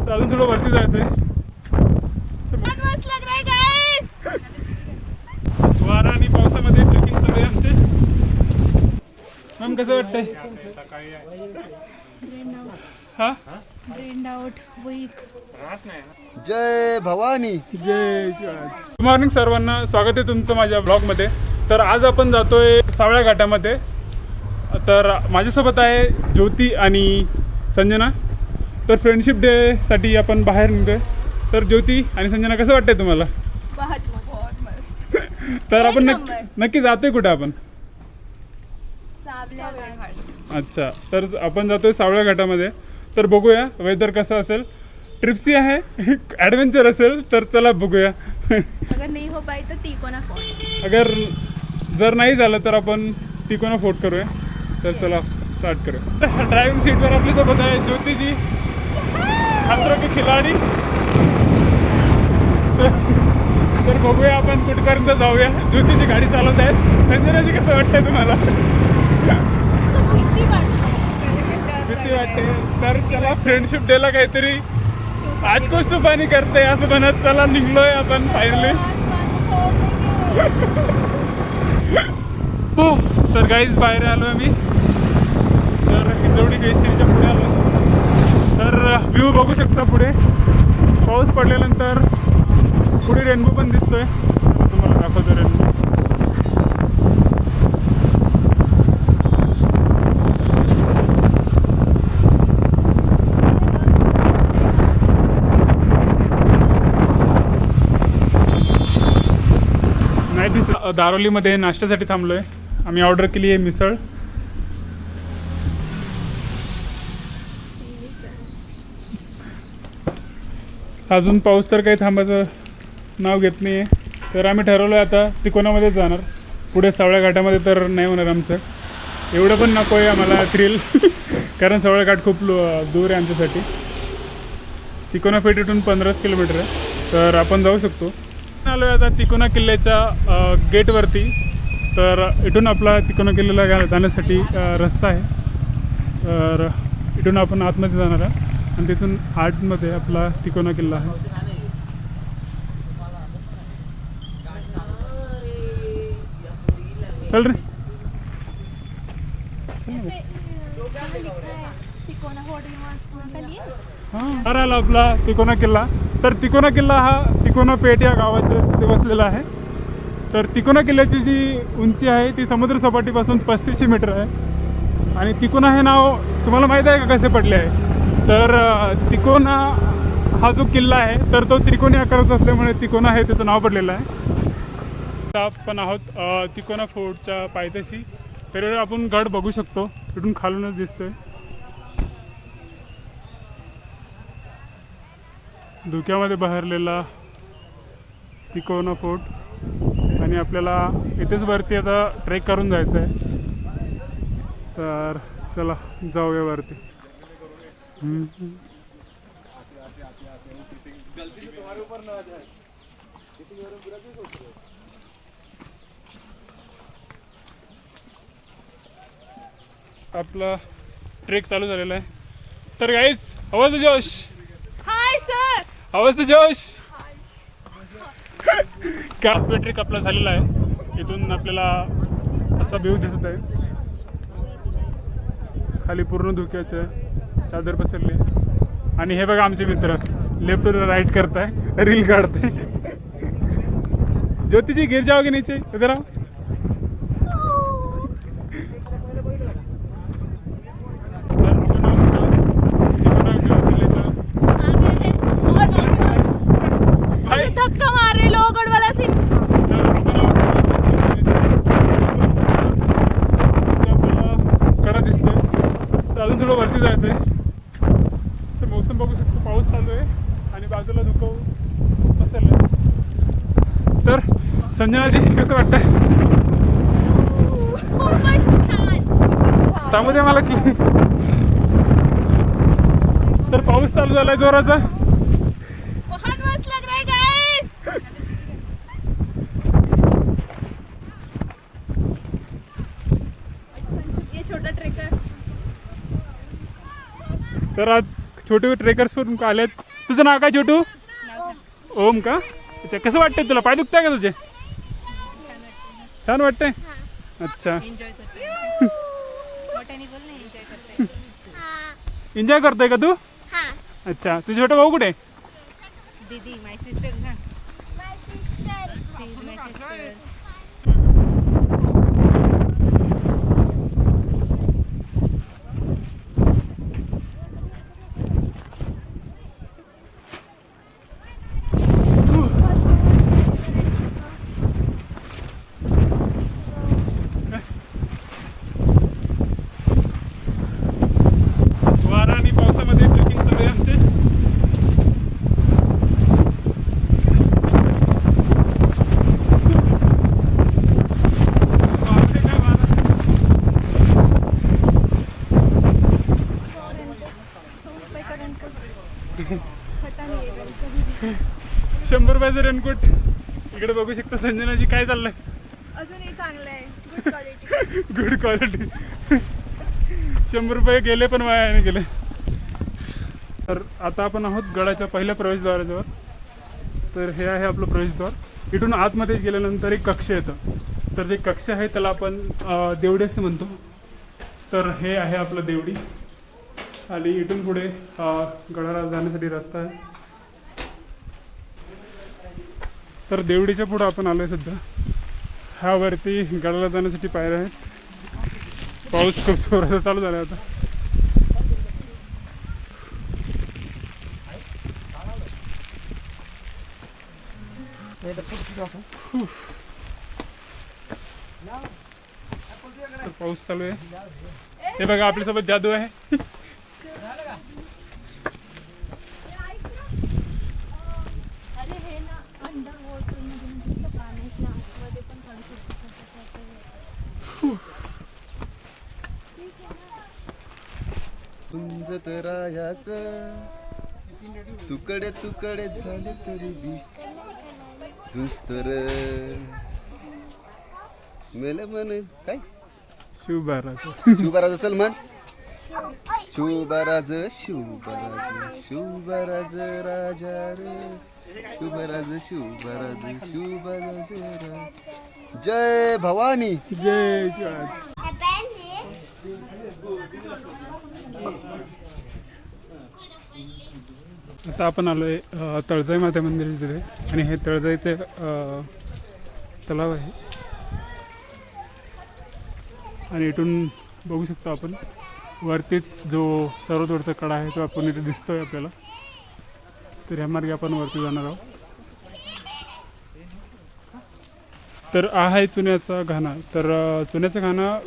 तर अजून थोडं वरती जायचंय. वारा आणि पावसामध्ये ट्रेकिंग चालू आहे आमचे. मॅम कसं वाटतंय? हा जय भवानी. जय गुड मॉर्निंग सर्वांना, स्वागत आहे तुमचं माझ्या ब्लॉगमध्ये. तर आज आपण जातोय सावळ्या घाटामध्ये. तर माझ्यासोबत आहे ज्योती आणि संजना. तर फ्रेंडशिप डेसाठी आपण बाहेर निघतोय. तर ज्योती आणि संजना कसं वाटतंय तुम्हाला? तर आपण नक्की जातोय कुठे आपण? अच्छा, तर आपण जातोय सावळ्या घाटामध्ये. तर बघूया वेदर कसं असेल. ट्रिप्सी आहे, ॲडव्हेंचर असेल तर चला बघूया. अगर नहीं हो पाई तो तिकोना फोर्ट. अगर जर नाही झालं तर आपण तिकोना फोर्ट करूया. तर चला स्टार्ट करूया. ड्रायव्हिंग सीटवर आपल्यासोबत आहे ज्योतिजी, खतरों के खिलाडी. तर बघूया आपण कुठपर्यंत जाऊया. ज्योतिची गाडी चालवत आहे. संजनाजी कसं वाटतंय तुम्हाला? भीती वाटते. तर चला फ्रेंडशिप डेला काहीतरी आज कुछ तूफानी करते असं म्हणत चला निघलोय आपण फायनली. हो, तर गाईज बाहेर आलो आम्ही. तर हिंदवडी केसरीच्या पुढे आलो. तर व्ह्यू बघू शकता पुढे. पाऊस पडल्यानंतर पुढे रेनबो पण दिसतोय. तुम्हाला दाखवतो रेनबो. दारोलीमध्ये नाश्त्यासाठी थांबलोय. आम्ही ऑर्डर केली आहे मिसळ. अजून पाऊस तर काही थांबायचं नाव घेत नाही आहे. तर आम्ही ठरवलं आता तिकोनामध्येच जाणार. पुढे सावळ्या घाटामध्ये तर नाही होणार आमचं. एवढं पण नको आहे आम्हाला थ्रिल. कारण सावळ्या घाट खूप दूर आहे आमच्यासाठी. तिकोना पेठ इथून 15 किलोमीटर आहे. तर आपण जाऊ शकतो. आलो आहे आता तिकोना किल्ल्याच्या गेटवरती. तर इथून आपला तिकोना किल्ल्याला जाण्यासाठी रस्ता आहे. तर इथून आपण आतमध्ये जाणार आहे आणि तिथून आतमध्ये आपला तिकोना किल्ला आहे. चल रे. हां, आला आपला तिकोना किल्ला. तर तिकोना किल्ला हा तिकोना पेठ या गावाच्या तिथे बसलेला आहे. तर तिकोना किल्ल्याची जी उंची आहे ती समुद्र सपाटीपासून 35 मीटर आहे. आणि तिकोना हे नाव तुम्हाला माहीत आहे का कसे पडले आहे? तर तिकोना हा जो किल्ला आहे तर तो त्रिकोणी आकाराचा असल्यामुळे तिकोना हे त्याचं नाव पडलेलं आहे. आपण आहोत तिकोना फोर्टच्या पायथ्याशी. तर आपण गड बघू शकतो. इथून खालूनच दिसतोय. धुक्यामध्ये बहरलेला तिकोना फोर्ट. आणि आपल्याला इथेच वरती आता ट्रेक करून जायचं आहे. तर चला जाऊया वरती. आपला ट्रेक चालू झालेला आहे. तर गाईज आवाज जोश. Hi sir. आवाज जोश. का ट्रेक आपला झालेला आहे. इथून आपल्याला असा व्ह्यू दिसत आहे. खाली पूर्ण धुक्याचे चादर पसरली. आणि हे बघा आमचे मित्र लेफ्ट टू राईट करताय, रील काढताय. ज्योतिजी गिर जाओगे नीचे, इधर आओ. धक्का मार रहे लोग गडवाला से. कडा दिसतोय. तर अजून थोडं वरती जायचंय. तर मौसम बघू शकतो, पाऊस चालू आहे आणि बाजूला धुकं पसरलं. तर संजनाजी कसं वाटतंय? सांगू दे मला की. तर पाऊस चालू झालाय जोराचा. तर आज छोटे ट्रेकर्स पण आलेत. तुझं नाव काय छोटू? ओम का? अच्छा, कसं वाटतंय तुला? पाय दुखताय का तुझे? छान वाटतंय. अच्छा, एन्जॉय करते. मोठ्याने बोल ना, एन्जॉय करते. एन्जॉय करतोय का तू? अच्छा, तुझे छोटा भाऊ कुठे आहे? दीदी, माय सिस्टर सांग. She is my sister. वारा आणि पावसामध्ये ट्रेकिंग चालू आहे आमचे. वारे काय वारा. 100 रुपयाचं रेनकोट. इकडे बघू शकता संजनाजी काय चाललंय. अजूनही चांगलं आहे. Good quality. Good quality. 100 रुपये गेले पण वाया नाही गेले. तर आता आपण आहोत गडाच्या पहिल्या प्रवेशद्वाराजवळ. तर हे आहे आपलं प्रवेशद्वार. इथून आतमध्ये गेल्यानंतर एक कक्ष येतं. तर जे कक्ष आहे त्याला आपण देवडी असे म्हणतो. तर हे आहे आपलं देवडी. आणि इथून पुढे गडाला जाण्यासाठी रस्ता आहे. तर देवडीच्या पुढं आपण आलो आहे सध्या. ह्यावरती गडाला जाण्यासाठी पायऱ्या आहेत. पाऊस खूप जोराचा चालू झाला आता. तर पाऊस चालू आहे. हे बघा आपल्यासोबत जादू आहे. अरे हे ना अंडर वॉटर मध्ये पाण्याच्या आतमध्ये पण काढू शकतो. तुंजत रायाचं तुकडे तुकडे झाले तरी बी झुस्तर मेले मन काय शिवबाराज. शिवबाराज असेल म्हण. शिवबाराज शिवबाराज शिवबाराज राजा रे शिवबाराज शिवबाराज शिवबाराज राज. जय भवानी. जय शिवाजी. आता आपण आलोय तळजाई माता मंदिर तिथे. आणि हे तळजाईचे तलाव आहे. आणि इथून बघू शकतो आपण वरतीच जो सर्वात वरचा कडा आहे तो आपण इथे दिसतोय आपल्याला. तर ह्या मार्गे आपण वरती जाणार आहोत. तर आहे चुन्याचा घाणा. तर चुन्याचा घाणा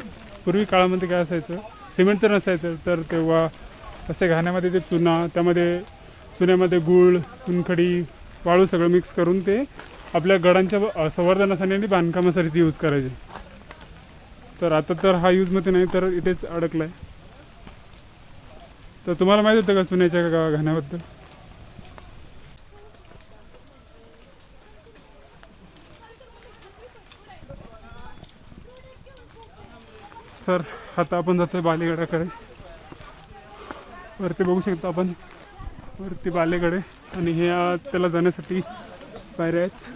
पूर्वी काळामध्ये काय असायचं, सिमेंट तर नसायचं. तर तेव्हा असे घाण्यामध्ये ते चुन्यामध्ये गूळ, चुनखडी, वाळू सगळं मिक्स करून ते आपल्या गडांच्या संवर्धनासाठी आणि बांधकामासाठी यूज करायचे. तर आता तर हा यूजमध्ये नाही, तर इथेच अडकला आहे. तर तुम्हाला माहीत होतं का चुन्याच्या घाण्याबद्दल? तर आता आपण जातोय बालेगडाकडे. वरती बघू शकतो आपण, वरती बालेगड आहे. आणि हे त्याला जाण्यासाठी पायऱ्या आहेत.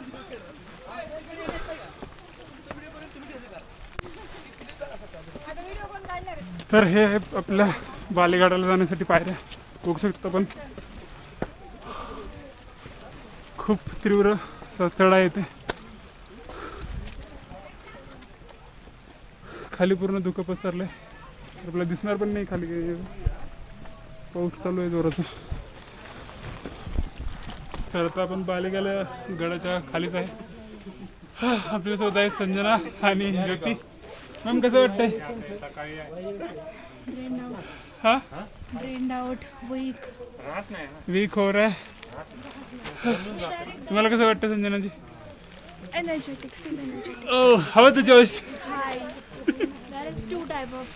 तर हे आहे आपल्या बालेगडाला जाण्यासाठी पायऱ्या. बघू शकतो आपण खूप तीव्र चढाई येते. खाली पूर्ण धुकं पसरलंय. आपल्याला दिसणार पण नाही खाली काही. पाऊस चालू आहे जोराचा. तर आता आपण बालेगाला गडाच्या खालीच आहे. आपल्यासोबत आहे संजना आणि ज्योती. मॅम कसं वाटतंय? हा ब्रेन आउट वीक हो रहा है. तुम्हाला कसं वाटतं संजनाजी? Energetic, still energetic. ओ हवं तर जोश. Hi. There is two type of.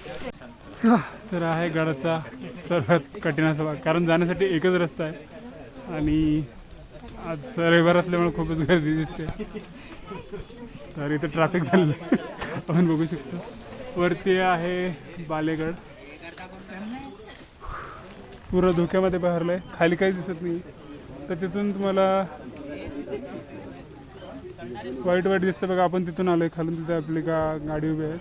तर आहे गडाचा सर्वात कठीण असा भाग. कारण जाण्यासाठी एकच रस्ता आहे. आणि आज रविवार असल्यामुळे खूपच गर्दी दिसते. तर इथं ट्रॅफिक झालेलं आपण बघू शकतो. वरती आहे बालेगड. पुरं धुक्यामध्ये बहरलं आहे. खाली काही दिसत नाही. तर तिथून तुम्हाला वाईट वाईट दिसतं बघा. आपण तिथून आलोय खालून, तिथे आपली गाडी उभी आहे.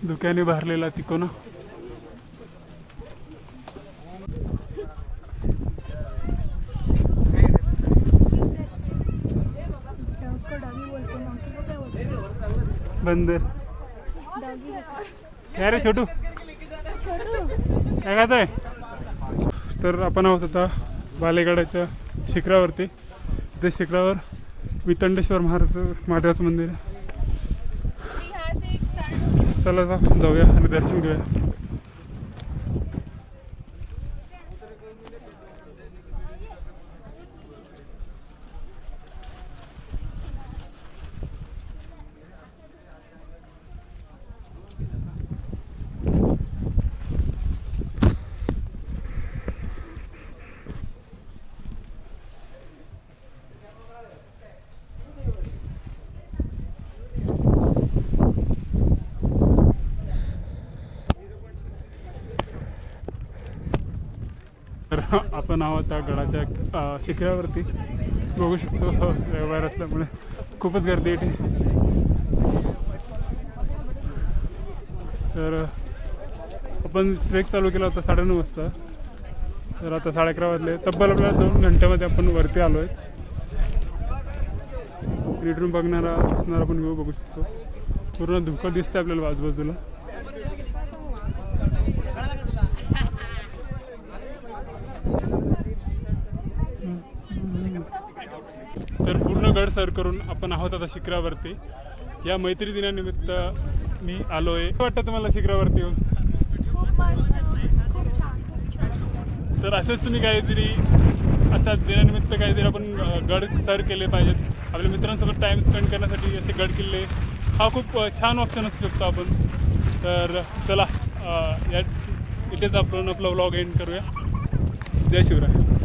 धुक्याने भरलेला तिकोना. बंदर काय रे छोटू, काय खात आहे? तर आपण आहोत आता बालेगडाच्या शिखरावरती. त्या शिखरावर वितंडेश्वर महादेवाचं मंदिर आहे. चला जाऊया आणि दर्शन घेऊया. तर आपण आहोत त्या गडाच्या शिखरावरती. बघू शकतो रविवार असल्यामुळे खूपच गर्दी येते. तर आपण ट्रेक चालू केला होता 9:30 वाजता. तर आता 11:30 वाजले. तब्बल आपल्याला 2 घंट्यामध्ये आपण वरती आलो आहे. रिटर्न बघणारा असणारा आपण व्ह्यू बघू शकतो. पूर्ण धुकं दिसतं आपल्याला आजूबाजूला. तर पूर्ण गड सर करून आपण आहोत आता शिखरावरती. या मैत्री दिनानिमित्त मी आलो आहे. वाटतं तुम्हाला शिखरावरती येऊन? तर असंच तुम्ही काहीतरी अशा दिनानिमित्त काहीतरी आपण गड सर केले पाहिजेत. आपल्या मित्रांसोबत टाईम स्पेंड करण्यासाठी असे गड किल्ले हा खूप छान ऑप्शन असू शकतो आपण. तर चला या इथेच आपण आपला व्लॉग एंड करूया. जय शिवराय.